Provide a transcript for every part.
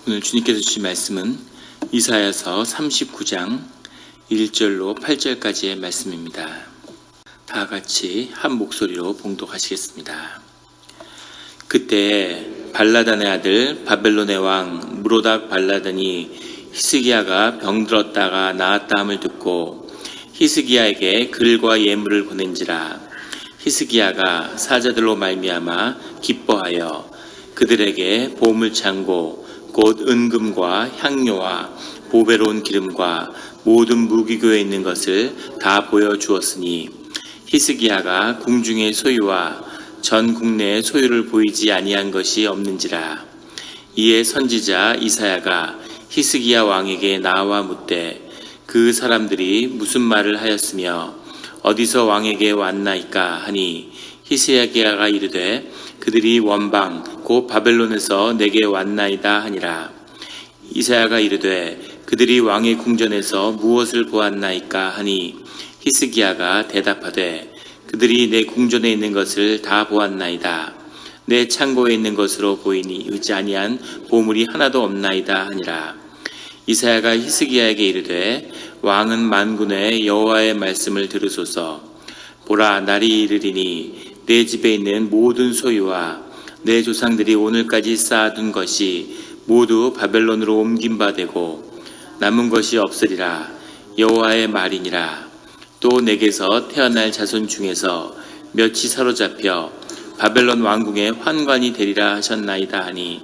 오늘 주님께서 주신 말씀은 이사야서 39장 1절로 8절까지의 말씀입니다. 다 같이 한 목소리로 봉독하시겠습니다. 그때 발라단의 아들 바벨론의 왕 무로닥 발라단이 히스기야가 병들었다가 나았다 함을 듣고 히스기야에게 글과 예물을 보낸지라. 히스기야가 사자들로 말미암아 기뻐하여 그들에게 보물창고 곧 은금과 향료와 보배로운 기름과 모든 무기고에 있는 것을 다 보여주었으니 히스기야가 궁중의 소유와 전 국내의 소유를 보이지 아니한 것이 없는지라. 이에 선지자 이사야가 히스기야 왕에게 나와 묻되 그 사람들이 무슨 말을 하였으며 어디서 왕에게 왔나이까 하니 히스기야가 이르되 그들이 원방 곧 바벨론에서 내게 왔나이다 하니라. 이사야가 이르되 그들이 왕의 궁전에서 무엇을 보았나이까 하니 히스기야가 대답하되 그들이 내 궁전에 있는 것을 다 보았나이다. 내 창고에 있는 것으로 보이니 의지 아니한 보물이 하나도 없나이다 하니라. 이사야가 히스기야에게 이르되 왕은 만군의 여호와의 말씀을 들으소서. 보라, 날이 이르리니 내 집에 있는 모든 소유와 내 조상들이 오늘까지 쌓아둔 것이 모두 바벨론으로 옮긴 바 되고 남은 것이 없으리라. 여호와의 말이니라. 또 내게서 태어날 자손 중에서 몇이 사로잡혀 바벨론 왕궁의 환관이 되리라 하셨나이다 하니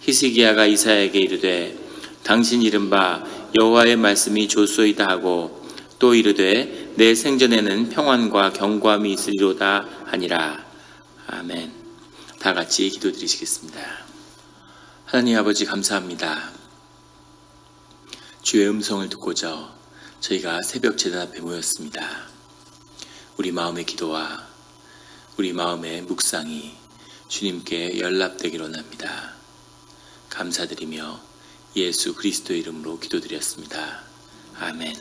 히스기야가 이사야에게 이르되 당신 이른바 여호와의 말씀이 좋소이다 하고 또 이르되 내 생전에는 평안과 경고함이 있으리로다 하니라. 아멘. 다 같이 기도드리시겠습니다. 하나님 아버지 감사합니다. 주의 음성을 듣고자 저희가 새벽 제단 앞에 모였습니다. 우리 마음의 기도와 우리 마음의 묵상이 주님께 연락되기로 합니다. 감사드리며 예수 그리스도의 이름으로 기도드렸습니다. 아멘.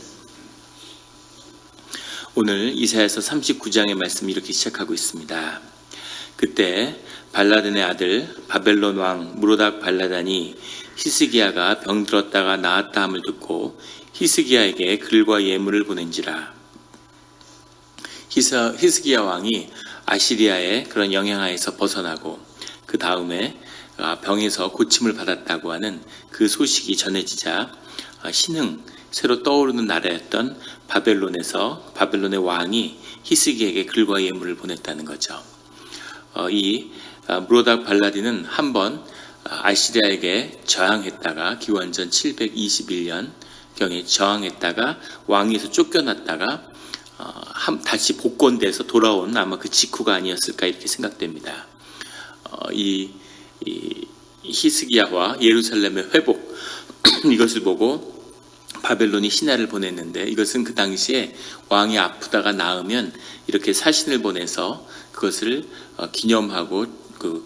오늘 이사야서 39장의 말씀이 이렇게 시작하고 있습니다. 그때 발라단의 아들 바벨론 왕 무로닥 발라단이 히스기야가 병들었다가 나았다 함을 듣고 히스기야에게 글과 예물을 보낸지라. 히스기야 왕이 아시리아의 그런 영향하에서 벗어나고 그 다음에 병에서 고침을 받았다고 하는 그 소식이 전해지자 신흥 새로 떠오르는 나라였던 바벨론의 왕이 히스기야에게 글과 예물을 보냈다는 거죠. 이 무로닥 발라딘은 한번 아시리아에게 저항했다가 기원전 721년경에 저항했다가 왕위에서 쫓겨났다가 다시 복권돼서 돌아온 아마 그 직후가 아니었을까 이렇게 생각됩니다. 이 히스기야와 예루살렘의 회복 이것을 보고 바벨론이 신하를 보냈는데 이것은 그 당시에 왕이 아프다가 나으면 이렇게 사신을 보내서 그것을 기념하고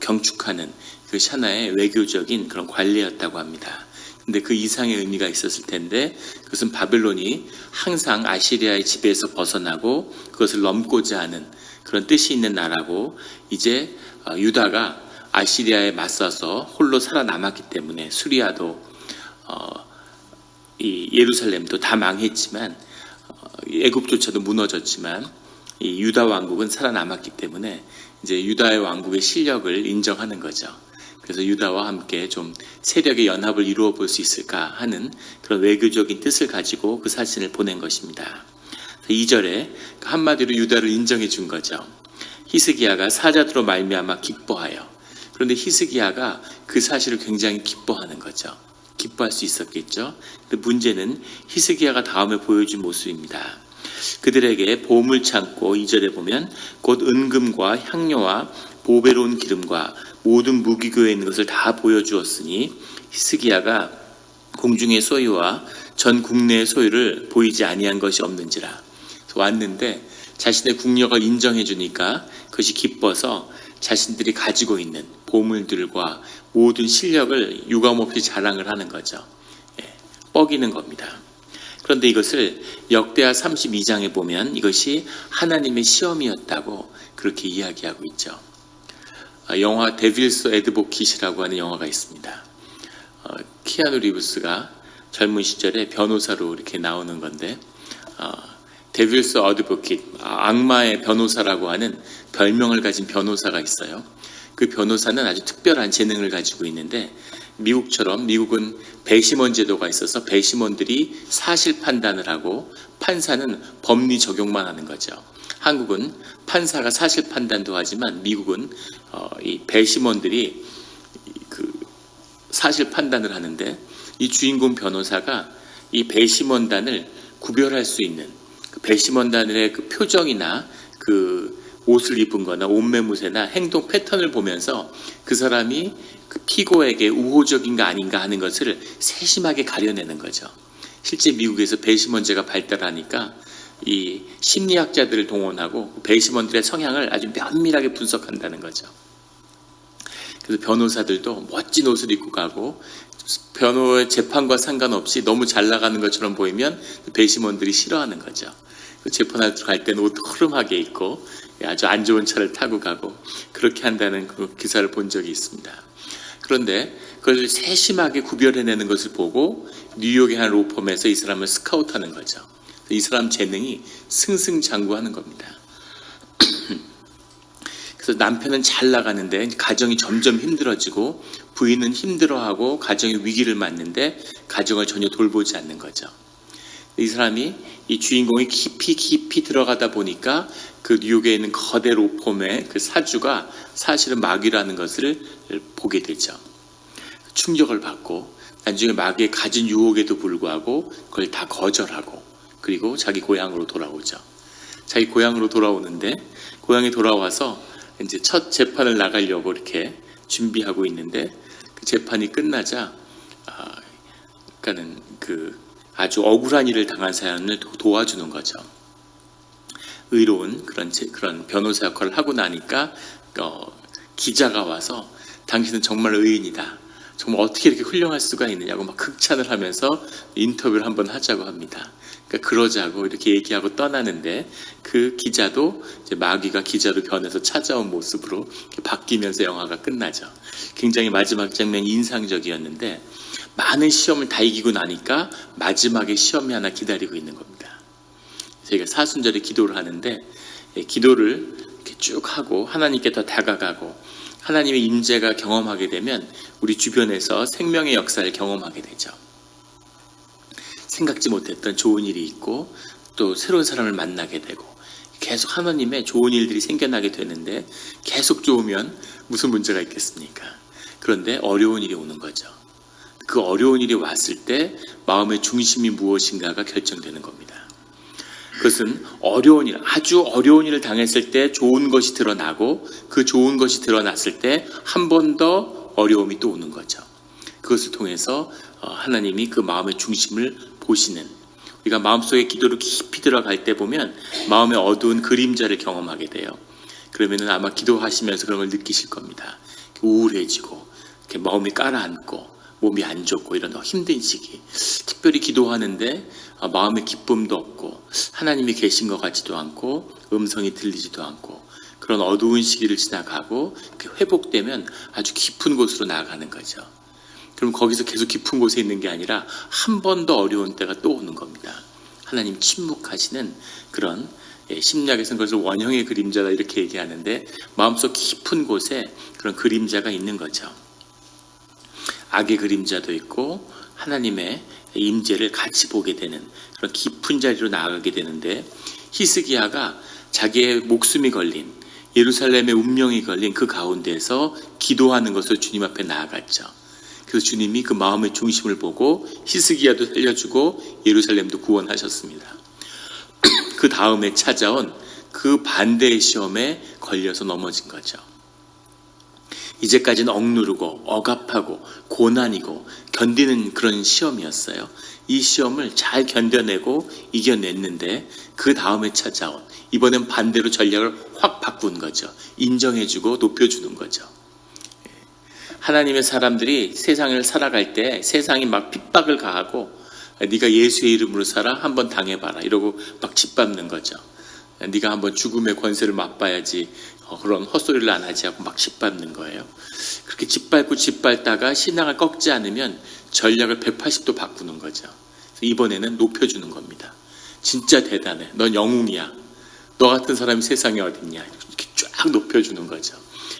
경축하는 그 하나의 외교적인 그런 관례였다고 합니다. 근데 그 이상의 의미가 있었을 텐데 그것은 바벨론이 항상 아시리아의 지배에서 벗어나고 그것을 넘고자 하는 그런 뜻이 있는 나라고 이제 유다가 아시리아에 맞서서 홀로 살아남았기 때문에 수리아도 이 예루살렘도 다 망했지만 애굽조차도 무너졌지만 이 유다 왕국은 살아남았기 때문에 이제 유다의 왕국의 실력을 인정하는 거죠. 그래서 유다와 함께 좀 세력의 연합을 이루어 볼 수 있을까 하는 그런 외교적인 뜻을 가지고 그 사신을 보낸 것입니다. 2절에 한마디로 유다를 인정해 준 거죠. 히스기야가 사자들로 말미암아 기뻐하여. 그런데 히스기야가 그 사실을 굉장히 기뻐하는 거죠. 기뻐할 수 있었겠죠. 근데 문제는 히스기야가 다음에 보여준 모습입니다. 그들에게 보물 창고 2절에 보면 곧 은금과 향료와 보배로운 기름과 모든 무기고에 있는 것을 다 보여주었으니 히스기야가 공중의 소유와 전 국내의 소유를 보이지 아니한 것이 없는지라. 왔는데 자신의 국력을 인정해 주니까 그것이 기뻐서 자신들이 가지고 있는 보물들과 모든 실력을 유감없이 자랑을 하는 거죠. 뻐기는 겁니다. 그런데 이것을 역대하 32장에 보면 이것이 하나님의 시험이었다고 그렇게 이야기하고 있죠. 영화 데빌스 애드보킷이라고 하는 영화가 있습니다. 키아누 리브스가 젊은 시절에 변호사로 이렇게 나오는 건데, 데빌스 어드보킷, 악마의 변호사라고 하는 별명을 가진 변호사가 있어요. 그 변호사는 아주 특별한 재능을 가지고 있는데, 미국처럼 미국은 배심원 제도가 있어서 배심원들이 사실 판단을 하고 판사는 법리 적용만 하는 거죠. 한국은 판사가 사실 판단도 하지만 미국은 이 배심원들이 그 사실 판단을 하는데, 이 주인공 변호사가 이 배심원단을 구별할 수 있는 그 배심원단의 그 표정이나 그 옷을 입은 거나 옷매무새나 행동 패턴을 보면서 그 사람이 그 피고에게 우호적인가 아닌가 하는 것을 세심하게 가려내는 거죠. 실제 미국에서 배심원제가 발달하니까 이 심리학자들을 동원하고 배심원들의 성향을 아주 면밀하게 분석한다는 거죠. 그래서 변호사들도 멋진 옷을 입고 가고 변호의 재판과 상관없이 너무 잘 나가는 것처럼 보이면 배심원들이 싫어하는 거죠. 재판할 때는 옷 흐름하게 입고 아주 안 좋은 차를 타고 가고 그렇게 한다는 그 기사를 본 적이 있습니다. 그런데 그걸 세심하게 구별해내는 것을 보고 뉴욕의 한 로펌에서 이 사람을 스카우트하는 거죠. 이 사람 재능이 승승장구하는 겁니다. 그래서 남편은 잘 나가는데 가정이 점점 힘들어지고 부인은 힘들어하고 가정의 위기를 맞는데 가정을 전혀 돌보지 않는 거죠. 이 사람이 이 주인공이 깊이 들어가다 보니까 그 뉴욕에 있는 거대 로펌의 그 사주가 사실은 마귀라는 것을 보게 되죠. 충격을 받고 나중에 마귀의 가진 유혹에도 불구하고 그걸 다 거절하고 그리고 자기 고향으로 돌아오죠. 자기 고향으로 돌아오는데 고향에 돌아와서 이제 첫 재판을 나가려고 이렇게 준비하고 있는데 그 재판이 끝나자 그러니까는 그 아주 억울한 일을 당한 사람을 도와주는 거죠. 의로운 그런 변호사 역할을 하고 나니까 기자가 와서 당신은 정말 의인이다. 정말 어떻게 이렇게 훌륭할 수가 있느냐고 막 극찬을 하면서 인터뷰를 한번 하자고 합니다. 그러니까 그러자고 이렇게 얘기하고 떠나는데 그 기자도 이제 마귀가 기자로 변해서 찾아온 모습으로 바뀌면서 영화가 끝나죠. 굉장히 마지막 장면이 인상적이었는데 많은 시험을 다 이기고 나니까 마지막에 시험이 하나 기다리고 있는 겁니다. 저희가 사순절에 기도를 하는데 기도를 이렇게 쭉 하고 하나님께 더 다가가고 하나님의 임재가 경험하게 되면 우리 주변에서 생명의 역사를 경험하게 되죠. 생각지 못했던 좋은 일이 있고 또 새로운 사람을 만나게 되고 계속 하나님의 좋은 일들이 생겨나게 되는데 계속 좋으면 무슨 문제가 있겠습니까? 그런데 어려운 일이 오는 거죠. 그 어려운 일이 왔을 때 마음의 중심이 무엇인가가 결정되는 겁니다. 그것은 어려운 일, 아주 어려운 일을 당했을 때 좋은 것이 드러나고 그 좋은 것이 드러났을 때 한 번 더 어려움이 또 오는 거죠. 그것을 통해서 하나님이 그 마음의 중심을 보시는, 우리가 마음속에 기도로 깊이 들어갈 때 보면 마음의 어두운 그림자를 경험하게 돼요. 그러면 아마 기도하시면서 그런 걸 느끼실 겁니다. 우울해지고 이렇게 마음이 가라앉고 몸이 안 좋고 이런 힘든 시기, 특별히 기도하는데 마음의 기쁨도 없고 하나님이 계신 것 같지도 않고 음성이 들리지도 않고 그런 어두운 시기를 지나가고 회복되면 아주 깊은 곳으로 나아가는 거죠. 그럼 거기서 계속 깊은 곳에 있는 게 아니라 한 번 더 어려운 때가 또 오는 겁니다. 하나님 침묵하시는 그런, 심리학에서는 그것을 원형의 그림자다 이렇게 얘기하는데 마음속 깊은 곳에 그런 그림자가 있는 거죠. 악의 그림자도 있고 하나님의 임재를 같이 보게 되는 그런 깊은 자리로 나아가게 되는데, 히스기야가 자기의 목숨이 걸린, 예루살렘의 운명이 걸린 그 가운데서 기도하는 것을 주님 앞에 나아갔죠. 그래서 주님이 그 마음의 중심을 보고 히스기야도 살려주고 예루살렘도 구원하셨습니다. 그 다음에 찾아온 그 반대의 시험에 걸려서 넘어진 거죠. 이제까지는 억누르고 억압하고 고난이고 견디는 그런 시험이었어요. 이 시험을 잘 견뎌내고 이겨냈는데 그 다음에 찾아온, 이번엔 반대로 전략을 확 바꾼 거죠. 인정해주고 높여주는 거죠. 하나님의 사람들이 세상을 살아갈 때 세상이 막 핍박을 가하고 네가 예수의 이름으로 살아 한번 당해봐라 이러고 막 짓밟는 거죠. 네가 한번 죽음의 권세를 맛봐야지 그런 헛소리를 안 하지 하고 막 짓밟는 거예요. 그렇게 짓밟다가 신앙을 꺾지 않으면 전략을 180도 바꾸는 거죠. 이번에는 높여주는 겁니다. 진짜 대단해. 넌 영웅이야. 너 같은 사람이 세상에 어딨냐. 이렇게 쫙 높여주는 거죠.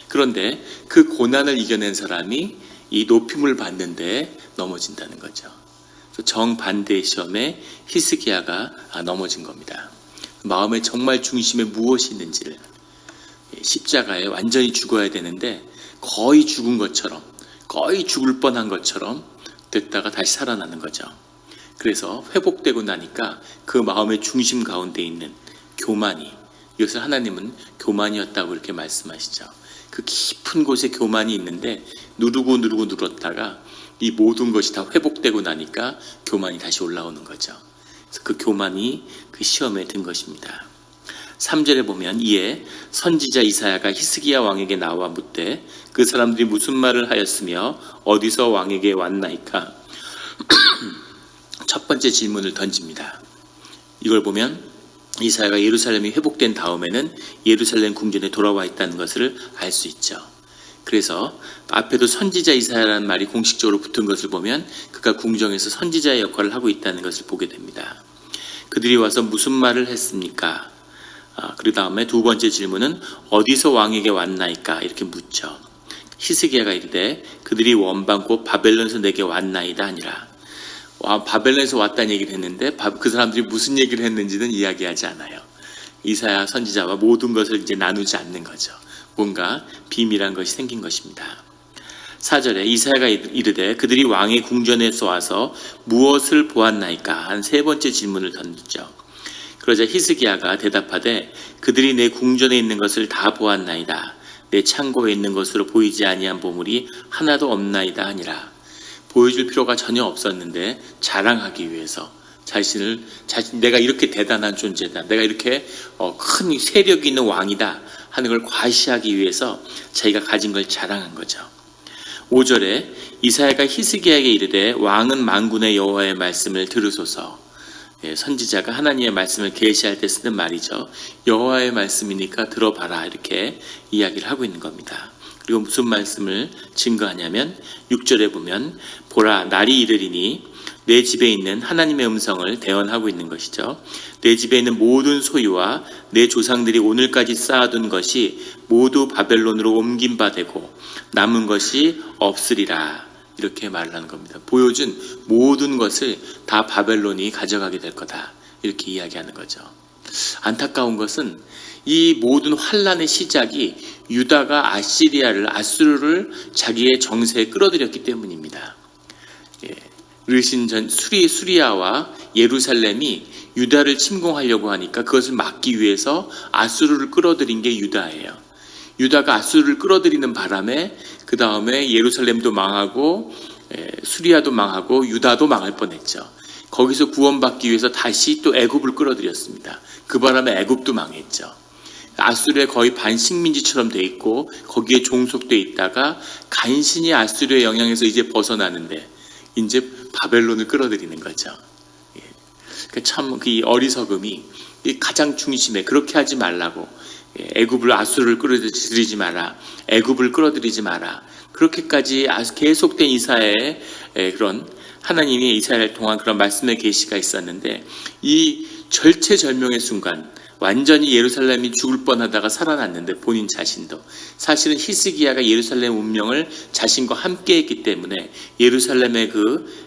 그런데 그 고난을 이겨낸 사람이 이 높임을 받는데 넘어진다는 거죠. 정반대의 시험에 히스기야가 넘어진 겁니다. 마음의 정말 중심에 무엇이 있는지를, 십자가에 완전히 죽어야 되는데 거의 죽은 것처럼, 거의 죽을 뻔한 것처럼 됐다가 다시 살아나는 거죠. 그래서 회복되고 나니까 그 마음의 중심 가운데 있는 교만이, 이것을 하나님은 교만이었다고 이렇게 말씀하시죠. 그 깊은 곳에 교만이 있는데 누르다가 이 모든 것이 다 회복되고 나니까 교만이 다시 올라오는 거죠. 그래서 그 교만이 그 시험에 든 것입니다. 3절에 보면 이에 선지자 이사야가 히스기야 왕에게 나와 묻되 그 사람들이 무슨 말을 하였으며 어디서 왕에게 왔나이까? 첫 번째 질문을 던집니다. 이걸 보면 이사야가 예루살렘이 회복된 다음에는 예루살렘 궁전에 돌아와 있다는 것을 알 수 있죠. 그래서 앞에도 선지자 이사야라는 말이 공식적으로 붙은 것을 보면 그가 궁정에서 선지자의 역할을 하고 있다는 것을 보게 됩니다. 그들이 와서 무슨 말을 했습니까? 그 다음에 두 번째 질문은 어디서 왕에게 왔나이까? 이렇게 묻죠. 히스기야가 이르되 그들이 원방 곧 바벨론에서 내게 왔나이다 하니라. 바벨론에서 왔다는 얘기를 했는데 그 사람들이 무슨 얘기를 했는지는 이야기하지 않아요. 이사야 선지자와 모든 것을 이제 나누지 않는 거죠. 뭔가 비밀한 것이 생긴 것입니다. 4절에 이사야가 이르되 그들이 왕의 궁전에서 와서 무엇을 보았나이까? 한 세 번째 질문을 던졌죠. 그러자 히스기야가 대답하되 그들이 내 궁전에 있는 것을 다 보았나이다. 내 창고에 있는 것으로 보이지 아니한 보물이 하나도 없나이다 하니라. 보여줄 필요가 전혀 없었는데 자랑하기 위해서 내가 이렇게 대단한 존재다, 내가 이렇게 큰 세력이 있는 왕이다 하는 걸 과시하기 위해서 자기가 가진 걸 자랑한 거죠. 5절에 이사야가 히스기야에게 이르되 왕은 만군의 여호와의 말씀을 들으소서. 선지자가 하나님의 말씀을 계시할 때 쓰는 말이죠. 여호와의 말씀이니까 들어봐라, 이렇게 이야기를 하고 있는 겁니다. 그리고 무슨 말씀을 증거하냐면 6절에 보면 보라 날이 이르리니 내 집에 있는 하나님의 음성을 대언하고 있는 것이죠. 내 집에 있는 모든 소유와 내 조상들이 오늘까지 쌓아둔 것이 모두 바벨론으로 옮긴 바 되고 남은 것이 없으리라, 이렇게 말을 하는 겁니다. 보여준 모든 것을 다 바벨론이 가져가게 될 거다, 이렇게 이야기하는 거죠. 안타까운 것은 이 모든 환란의 시작이 유다가 아수르를 자기의 정세에 끌어들였기 때문입니다. 르신전 수리아와 예루살렘이 유다를 침공하려고 하니까 그것을 막기 위해서 아수르를 끌어들인 게 유다예요. 유다가 아수르를 끌어들이는 바람에 그 다음에 예루살렘도 망하고 수리아도 망하고 유다도 망할 뻔했죠. 거기서 구원받기 위해서 다시 또 애굽을 끌어들였습니다. 그 바람에 애굽도 망했죠. 아수르에 거의 반식민지처럼 돼 있고 거기에 종속돼 있다가 간신히 아수르의 영향에서 이제 벗어나는데 이제 바벨론을 끌어들이는 거죠. 참 그 어리석음이 가장 중심에 그렇게 하지 말라고, 애굽을 아수르를 끌어들이지 마라, 애굽을 끌어들이지 마라, 그렇게까지 계속된 이사야의 그런 하나님이 이사야를 통한 그런 말씀의 계시가 있었는데 이 절체절명의 순간 완전히 예루살렘이 죽을 뻔하다가 살아났는데 본인 자신도 사실은 히스기야가 예루살렘 운명을 자신과 함께 했기 때문에 예루살렘의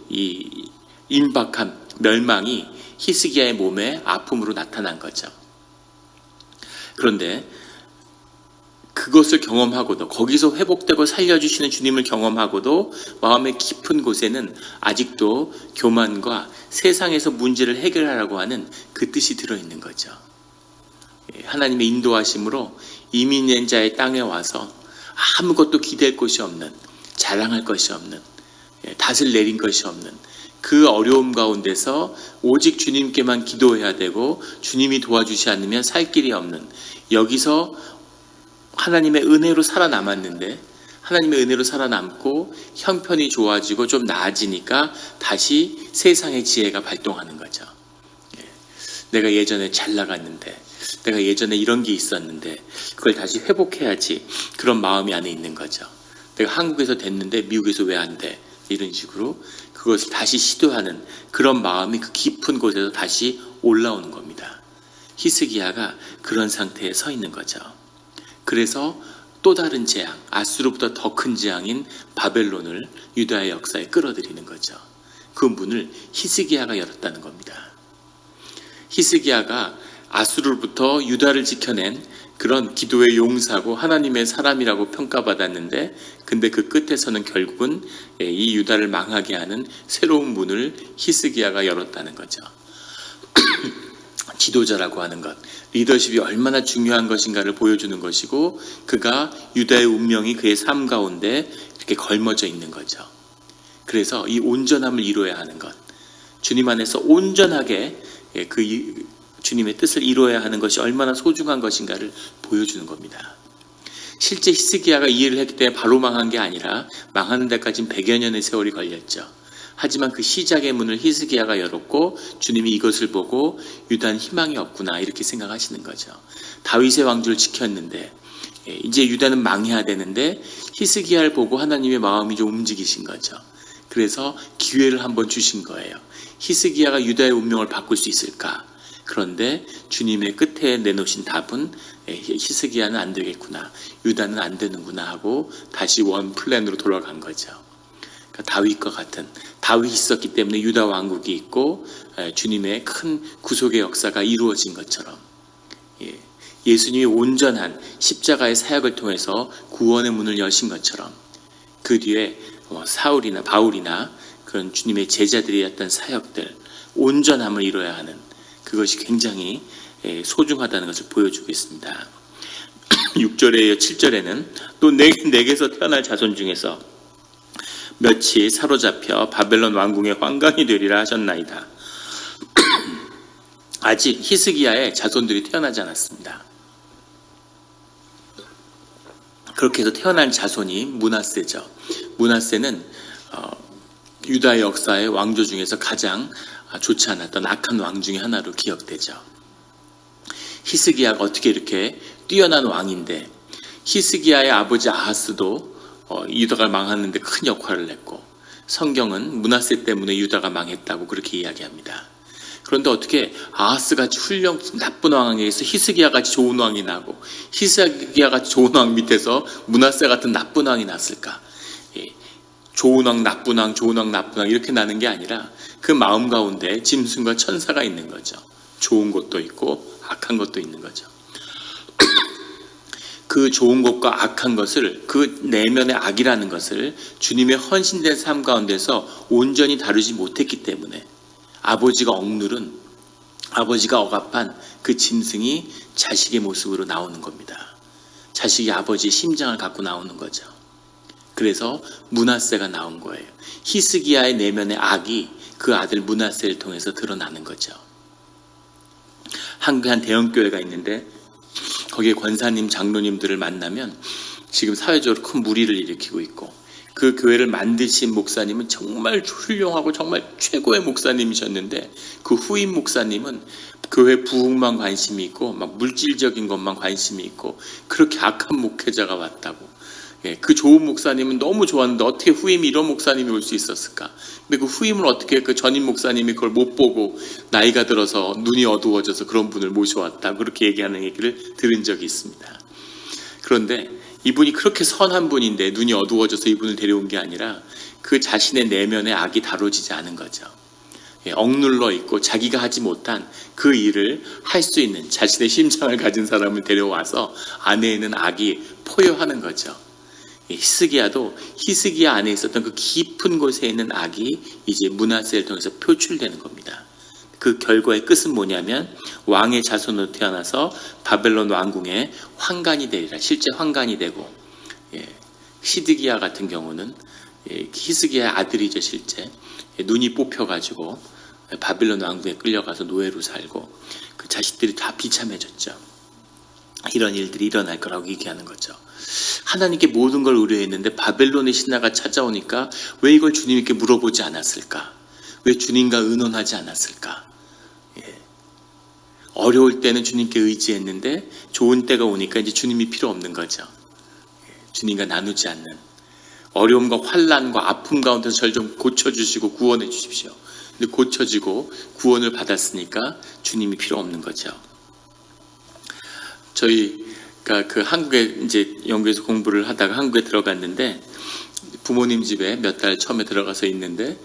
이 임박한 멸망이 히스기야의 몸에 아픔으로 나타난 거죠. 그런데 그것을 경험하고도 거기서 회복되고 살려주시는 주님을 경험하고도 마음의 깊은 곳에는 아직도 교만과 세상에서 문제를 해결하라고 하는 그 뜻이 들어있는 거죠. 하나님의 인도하심으로 이민인 자의 땅에 와서 아무것도 기댈 곳이 없는, 자랑할 것이 없는, 닷을 내린 것이 없는 그 어려움 가운데서 오직 주님께만 기도해야 되고 주님이 도와주지 않으면 살 길이 없는, 여기서 하나님의 은혜로 살아남았는데 하나님의 은혜로 살아남고 형편이 좋아지고 좀 나아지니까 다시 세상의 지혜가 발동하는 거죠. 내가 예전에 잘 나갔는데 내가 예전에 이런 게 있었는데 그걸 다시 회복해야지, 그런 마음이 안에 있는 거죠. 내가 한국에서 됐는데 미국에서 왜 안 돼? 이런 식으로 그것을 다시 시도하는 그런 마음이 그 깊은 곳에서 다시 올라오는 겁니다. 히스기야가 그런 상태에 서 있는 거죠. 그래서 또 다른 재앙, 아수르보다 더 큰 재앙인 바벨론을 유다의 역사에 끌어들이는 거죠. 그 문을 히스기야가 열었다는 겁니다. 히스기야가 아수르로부터 유다를 지켜낸 그런 기도의 용사고 하나님의 사람이라고 평가받았는데, 근데 그 끝에서는 결국은 이 유다를 망하게 하는 새로운 문을 히스기야가 열었다는 거죠. 지도자라고 하는 것, 리더십이 얼마나 중요한 것인가를 보여주는 것이고, 그가 유다의 운명이 그의 삶 가운데 이렇게 걸머져 있는 거죠. 그래서 이 온전함을 이루어야 하는 것, 주님 안에서 온전하게 그 주님의 뜻을 이루어야 하는 것이 얼마나 소중한 것인가를 보여주는 겁니다. 실제 히스기야가 이 일을 했기 때문에 바로 망한 게 아니라 망하는 데까지는 100여 년의 세월이 걸렸죠. 하지만 그 시작의 문을 히스기야가 열었고, 주님이 이것을 보고 유다는 희망이 없구나 이렇게 생각하시는 거죠. 다윗의 왕조를 지켰는데 이제 유다는 망해야 되는데 히스기야를 보고 하나님의 마음이 좀 움직이신 거죠. 그래서 기회를 한번 주신 거예요. 히스기야가 유다의 운명을 바꿀 수 있을까? 그런데 주님의 끝에 내놓으신 답은 히스기야는 안 되겠구나, 유다는 안 되는구나 하고 다시 원 플랜으로 돌아간 거죠. 그러니까 다윗과 같은, 다윗이 있었기 때문에 유다 왕국이 있고 주님의 큰 구속의 역사가 이루어진 것처럼, 예수님이 온전한 십자가의 사역을 통해서 구원의 문을 여신 것처럼, 그 뒤에 사울이나 바울이나 그런 주님의 제자들이었던 사역들, 온전함을 이뤄야 하는 그것이 굉장히 소중하다는 것을 보여주고 있습니다. 6절에 7절에는 또 내게서 태어날 자손 중에서 몇이 사로잡혀 바벨론 왕궁의 환관이 되리라 하셨나이다. 아직 히스기야의 자손들이 태어나지 않았습니다. 그렇게 해서 태어난 자손이 므낫세죠. 므낫세는 유다의 역사의 왕조 중에서 가장 좋지 않았던 악한 왕 중에 하나로 기억되죠. 히스기야가 어떻게 이렇게 뛰어난 왕인데, 히스기야의 아버지 아하스도 유다가 망하는데 큰 역할을 했고, 성경은 므낫세 때문에 유다가 망했다고 그렇게 이야기합니다. 그런데 어떻게 아하스같이 나쁜 왕에게서 히스기야같이 좋은 왕이 나고, 히스기야같이 좋은 왕 밑에서 므낫세 같은 나쁜 왕이 났을까? 좋은 왕, 나쁜 왕, 좋은 왕, 나쁜 왕 이렇게 나는 게 아니라 그 마음 가운데 짐승과 천사가 있는 거죠. 좋은 것도 있고 악한 것도 있는 거죠. 그 좋은 것과 악한 것을, 그 내면의 악이라는 것을 주님의 헌신된 삶 가운데서 온전히 다루지 못했기 때문에 아버지가 억누른, 아버지가 억압한 그 짐승이 자식의 모습으로 나오는 겁니다. 자식이 아버지의 심장을 갖고 나오는 거죠. 그래서 므낫세가 나온 거예요. 히스기야의 내면의 악이 그 아들 므낫세를 통해서 드러나는 거죠. 한국에 한 대형교회가 있는데 거기에 권사님, 장로님들을 만나면 지금 사회적으로 큰 무리를 일으키고 있고, 그 교회를 만드신 목사님은 정말 훌륭하고 정말 최고의 목사님이셨는데, 그 후임 목사님은 교회 부흥만 관심이 있고 막 물질적인 것만 관심이 있고, 그렇게 악한 목회자가 왔다고. 그 좋은 목사님은 너무 좋았는데 어떻게 후임이 이런 목사님이 올 수 있었을까? 근데 그 후임을 어떻게 그 전임 목사님이 그걸 못 보고 나이가 들어서 눈이 어두워져서 그런 분을 모셔왔다, 그렇게 얘기하는 얘기를 들은 적이 있습니다. 그런데 이분이 그렇게 선한 분인데 눈이 어두워져서 이분을 데려온 게 아니라 그 자신의 내면의 악이 다뤄지지 않은 거죠. 억눌러 있고 자기가 하지 못한 그 일을 할 수 있는 자신의 심장을 가진 사람을 데려와서 안에 있는 악이 포효하는 거죠. 히스기야도 히스기야 안에 있었던 그 깊은 곳에 있는 악이 이제 므낫세를 통해서 표출되는 겁니다. 그 결과의 끝은 뭐냐면 왕의 자손으로 태어나서 바벨론 왕궁의 환관이 되리라. 실제 환관이 되고, 시드기야 같은 경우는 히스기야의 아들이죠. 실제 눈이 뽑혀가지고 바벨론 왕궁에 끌려가서 노예로 살고 그 자식들이 다 비참해졌죠. 이런 일들이 일어날 거라고 얘기하는 거죠. 하나님께 모든 걸 의뢰했는데 바벨론의 신하가 찾아오니까 왜 이걸 주님께 물어보지 않았을까? 왜 주님과 의논하지 않았을까? 어려울 때는 주님께 의지했는데 좋은 때가 오니까 이제 주님이 필요 없는 거죠. 주님과 나누지 않는 어려움과 환난과 아픔 가운데서 저를 좀 고쳐주시고 구원해 주십시오. 근데 고쳐지고 구원을 받았으니까 주님이 필요 없는 거죠. 저희가 그 한국에 이제 영국에서 공부를 하다가 한국에 들어갔는데 부모님 집에 몇 달 처음에 들어가서 있는데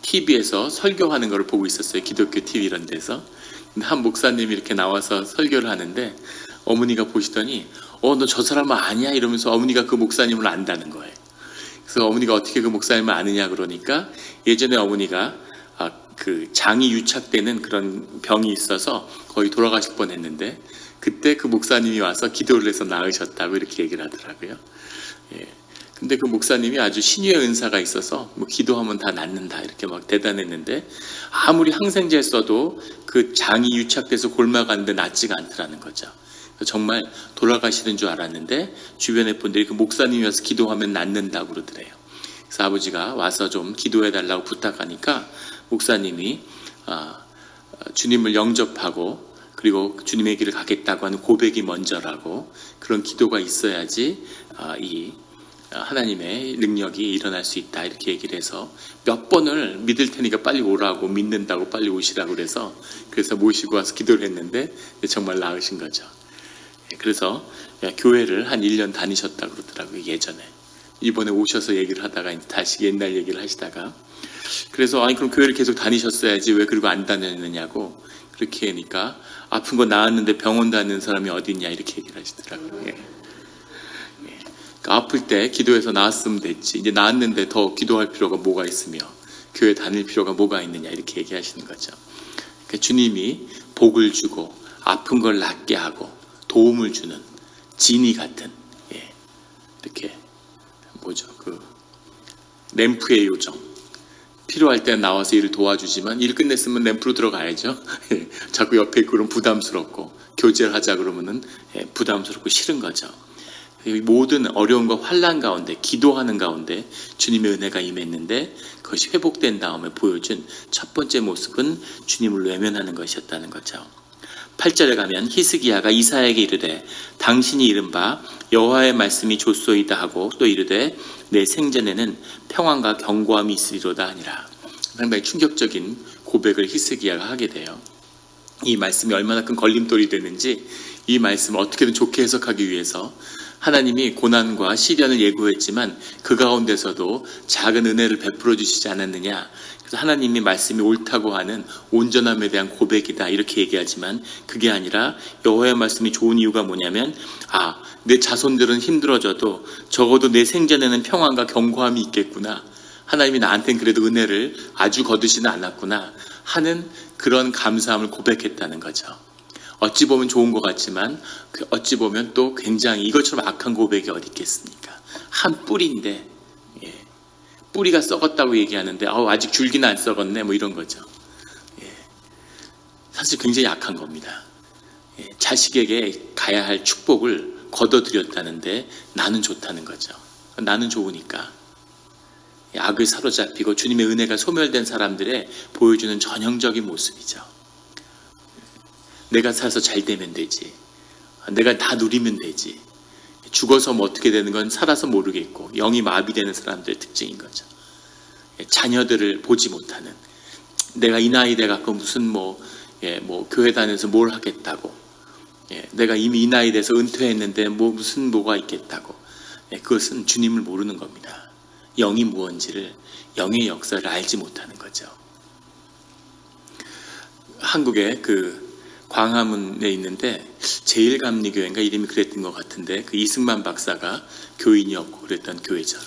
TV에서 설교하는 걸 보고 있었어요. 기독교 TV 이런 데서. 근데 한 목사님이 이렇게 나와서 설교를 하는데 어머니가 보시더니 너 저 사람은 아니야 이러면서 어머니가 그 목사님을 안다는 거예요. 그래서 어머니가 어떻게 그 목사님을 아느냐 그러니까 예전에 어머니가 그 장이 유착되는 그런 병이 있어서 거의 돌아가실 뻔했는데 그때 그 목사님이 와서 기도를 해서 나으셨다고 이렇게 얘기를 하더라고요. 근데 그 목사님이 아주 신유의 은사가 있어서 뭐 기도하면 다 낫는다 이렇게 막 대단했는데 아무리 항생제 써도 그 장이 유착돼서 골마가는데 낫지가 않더라는 거죠. 정말 돌아가시는 줄 알았는데 주변의 분들이 그 목사님이 와서 기도하면 낫는다고 그러더래요. 그래서 아버지가 와서 좀 기도해달라고 부탁하니까 목사님이 주님을 영접하고 그리고 주님의 길을 가겠다고 하는 고백이 먼저라고 그런 기도가 있어야지 이 하나님의 능력이 일어날 수 있다 이렇게 얘기를 해서 몇 번을 믿을 테니까 빨리 오라고 믿는다고 빨리 오시라고 그래서 모시고 와서 기도를 했는데 정말 나으신 거죠. 그래서 교회를 한 1년 다니셨다고 그러더라고요. 예전에 이번에 오셔서 얘기를 하다가 다시 옛날 얘기를 하시다가 그래서 아니 그럼 교회를 계속 다니셨어야지 왜 그리고 안 다녔느냐고 그렇게 하니까 아픈 거 나았는데 병원 다니는 사람이 어디 있냐 이렇게 얘기를 하시더라고요. 그러니까 아플 때 기도해서 나았으면 됐지 이제 나았는데 더 기도할 필요가 뭐가 있으며 교회 다닐 필요가 뭐가 있느냐 이렇게 얘기하시는 거죠. 그러니까 주님이 복을 주고 아픈 걸 낫게 하고 도움을 주는 진이 같은 이렇게 뭐죠 그 램프의 요정 필요할 때 나와서 일을 도와주지만 일 끝냈으면 램프로 들어가야죠. 자꾸 옆에 있고 그러면 부담스럽고 교제를 하자 그러면은 부담스럽고 싫은 거죠. 모든 어려움과 환난 가운데 기도하는 가운데 주님의 은혜가 임했는데 그것이 회복된 다음에 보여준 첫 번째 모습은 주님을 외면하는 것이었다는 거죠. 8절에 가면 히스기야가 이사야에게 이르되 당신이 이른 바 여호와의 말씀이 좋소이다 하고 또 이르되 내 생전에는 평안과 견고함이 있으리로다 하니라. 상당히 충격적인 고백을 히스기야가 하게 돼요. 이 말씀이 얼마나 큰 걸림돌이 되는지 이 말씀을 어떻게든 좋게 해석하기 위해서 하나님이 고난과 시련을 예고했지만 그 가운데서도 작은 은혜를 베풀어 주시지 않았느냐. 그래서 하나님이 말씀이 옳다고 하는 온전함에 대한 고백이다 이렇게 얘기하지만 그게 아니라 여호와의 말씀이 좋은 이유가 뭐냐면 내 자손들은 힘들어져도 적어도 내 생전에는 평안과 견고함이 있겠구나. 하나님이 나한테는 그래도 은혜를 아주 거두지는 않았구나 하는 그런 감사함을 고백했다는 거죠. 어찌 보면 좋은 것 같지만 어찌 보면 또 굉장히 이것처럼 악한 고백이 어디 있겠습니까? 한 뿌리인데 뿌리가 썩었다고 얘기하는데 아직 줄기는 안 썩었네 뭐 이런 거죠. 사실 굉장히 약한 겁니다. 자식에게 가야 할 축복을 거둬들였다는데 나는 좋다는 거죠. 나는 좋으니까 악을 사로잡히고 주님의 은혜가 소멸된 사람들의 보여주는 전형적인 모습이죠. 내가 살아서 잘 되면 되지. 내가 다 누리면 되지. 죽어서 뭐 어떻게 되는 건 살아서 모르겠고 영이 마비되는 사람들의 특징인 거죠. 자녀들을 보지 못하는 내가 이 나이 돼갖고 무슨 뭐 교회 다녀서 뭘 하겠다고 내가 이미 이 나이 돼서 은퇴했는데 무슨 뭐가 있겠다고 그것은 주님을 모르는 겁니다. 영이 무언지를 영의 역사를 알지 못하는 거죠. 한국의 그 광화문에 있는데 제일감리교회인가 이름이 그랬던 것 같은데 그 이승만 박사가 교인이었고 그랬던 교회죠.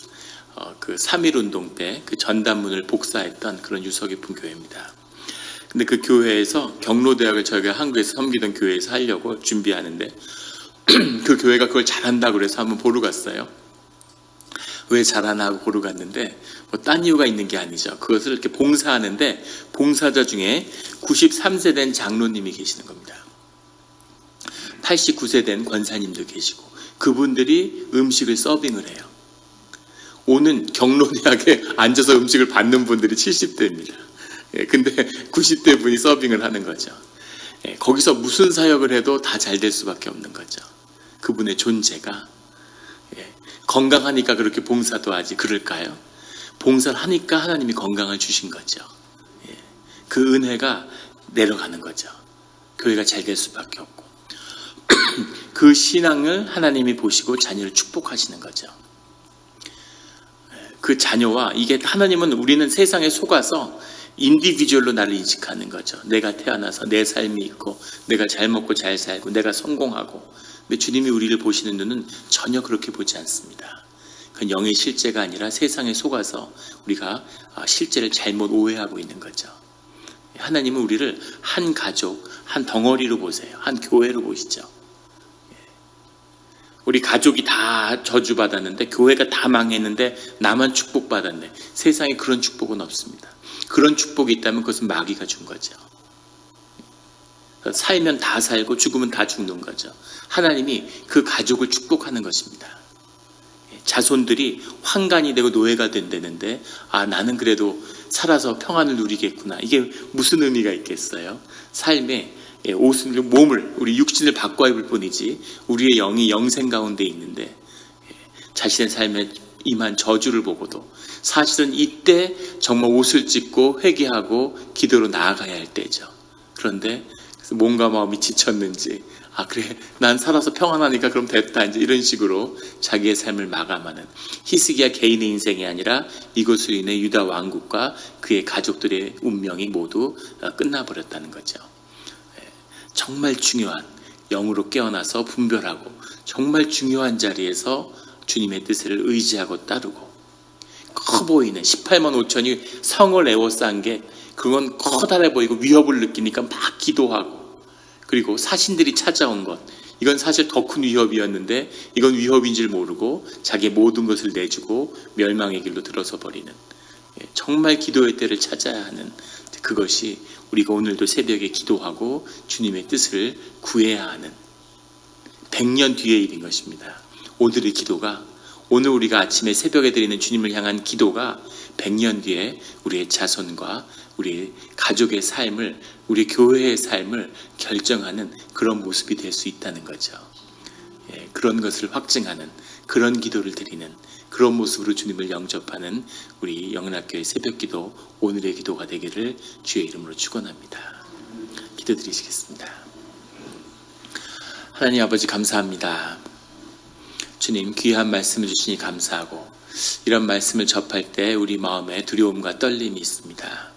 그 3.1운동 때 그 전단문을 복사했던 그런 유서 깊은 교회입니다. 근데 그 교회에서 경로대학을 저희가 한국에서 섬기던 교회에서 하려고 준비하는데 그 교회가 그걸 잘한다고 그래서 한번 보러 갔어요. 왜 잘하나 하고 보러 갔는데 딴 이유가 있는 게 아니죠. 그것을 이렇게 봉사하는데 봉사자 중에 93세 된 장로님이 계시는 겁니다. 89세 된 권사님도 계시고 그분들이 음식을 서빙을 해요. 오는 경로대학에 앉아서 음식을 받는 분들이 70대입니다. 근데 90대 분이 서빙을 하는 거죠. 거기서 무슨 사역을 해도 다 잘 될 수밖에 없는 거죠. 그분의 존재가. 건강하니까 그렇게 봉사도 하지 그럴까요? 봉사를 하니까 하나님이 건강을 주신 거죠. 그 은혜가 내려가는 거죠. 교회가 잘 될 수밖에 없고 그 신앙을 하나님이 보시고 자녀를 축복하시는 거죠. 그 자녀와 이게 하나님은 우리는 세상에 속아서 인디비주얼로 나를 인식하는 거죠. 내가 태어나서 내 삶이 있고 내가 잘 먹고 잘 살고 내가 성공하고, 근데 주님이 우리를 보시는 눈은 전혀 그렇게 보지 않습니다. 그건 영의 실제가 아니라 세상에 속아서 우리가 실제를 잘못 오해하고 있는 거죠. 하나님은 우리를 한 가족, 한 덩어리로 보세요. 한 교회로 보시죠. 우리 가족이 다 저주받았는데, 교회가 다 망했는데 나만 축복받았네. 세상에 그런 축복은 없습니다. 그런 축복이 있다면 그것은 마귀가 준 거죠. 살면 다 살고 죽으면 다 죽는 거죠. 하나님이 그 가족을 축복하는 것입니다. 자손들이 환관이 되고 노예가 된다는데, 나는 그래도 살아서 평안을 누리겠구나. 이게 무슨 의미가 있겠어요? 삶에 옷을, 몸을, 우리 육신을 바꿔 입을 뿐이지 우리의 영이 영생 가운데 있는데, 자신의 삶에 임한 저주를 보고도 사실은 이때 정말 옷을 찢고 회개하고 기도로 나아가야 할 때죠. 그런데 몸과 마음이 지쳤는지, 그래, 난 살아서 평안하니까 그럼 됐다, 이제 이런 식으로 자기의 삶을 마감하는, 히스기야 개인의 인생이 아니라 이것으로 인해 유다 왕국과 그의 가족들의 운명이 모두 끝나버렸다는 거죠. 정말 중요한, 영으로 깨어나서 분별하고 정말 중요한 자리에서 주님의 뜻을 의지하고 따르고, 커 보이는 18만 5천이 성을 에워싼 게 그건 커다래 보이고 위협을 느끼니까 막 기도하고, 그리고 사신들이 찾아온 것, 이건 사실 더 큰 위협이었는데 이건 위협인 줄 모르고 자기의 모든 것을 내주고 멸망의 길로 들어서 버리는, 정말 기도의 때를 찾아야 하는, 그것이 우리가 오늘도 새벽에 기도하고 주님의 뜻을 구해야 하는 100년 뒤의 일인 것입니다. 오늘의 기도가, 오늘 우리가 아침에 새벽에 드리는 주님을 향한 기도가 100년 뒤에 우리의 자손과 우리 가족의 삶을, 우리 교회의 삶을 결정하는 그런 모습이 될 수 있다는 거죠. 그런 것을 확증하는, 그런 기도를 드리는, 그런 모습으로 주님을 영접하는 우리 영락교회 새벽기도, 오늘의 기도가 되기를 주의 이름으로 축원합니다. 기도드리시겠습니다. 하나님 아버지, 감사합니다. 주님, 귀한 말씀을 주시니 감사하고, 이런 말씀을 접할 때 우리 마음에 두려움과 떨림이 있습니다.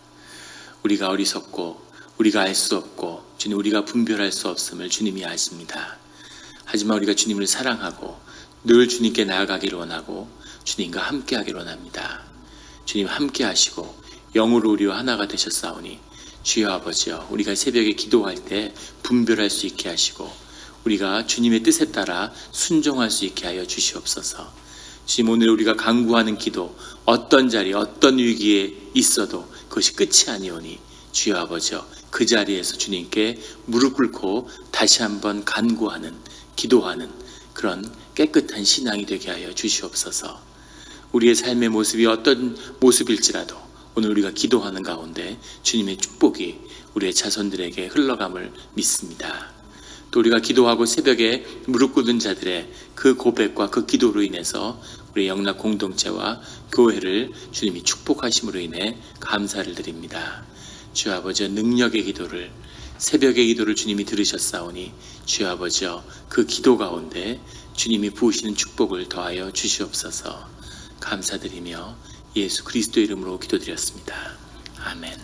우리가 어리석고 우리가 알 수 없고 주님, 우리가 분별할 수 없음을 주님이 아십니다. 하지만 우리가 주님을 사랑하고 늘 주님께 나아가기를 원하고 주님과 함께하기를 원합니다. 주님 함께 하시고 영으로 우리와 하나가 되셨사오니, 주여 아버지여, 우리가 새벽에 기도할 때 분별할 수 있게 하시고 우리가 주님의 뜻에 따라 순종할 수 있게 하여 주시옵소서. 주님, 오늘 우리가 간구하는 기도, 어떤 자리, 어떤 위기에 있어도 그것이 끝이 아니오니 주여 아버지여, 그 자리에서 주님께 무릎 꿇고 다시 한번 간구하는, 기도하는 그런 깨끗한 신앙이 되게 하여 주시옵소서. 우리의 삶의 모습이 어떤 모습일지라도 오늘 우리가 기도하는 가운데 주님의 축복이 우리의 자손들에게 흘러감을 믿습니다. 또 우리가 기도하고 새벽에 무릎 꿇는 자들의 그 고백과 그 기도로 인해서 우리 영락 공동체와 교회를 주님이 축복하심으로 인해 감사를 드립니다. 주여 아버지여, 능력의 기도를, 새벽의 기도를 주님이 들으셨사오니 주여 아버지여, 그 기도 가운데 주님이 부으시는 축복을 더하여 주시옵소서. 감사드리며 예수 그리스도 이름으로 기도드렸습니다. 아멘.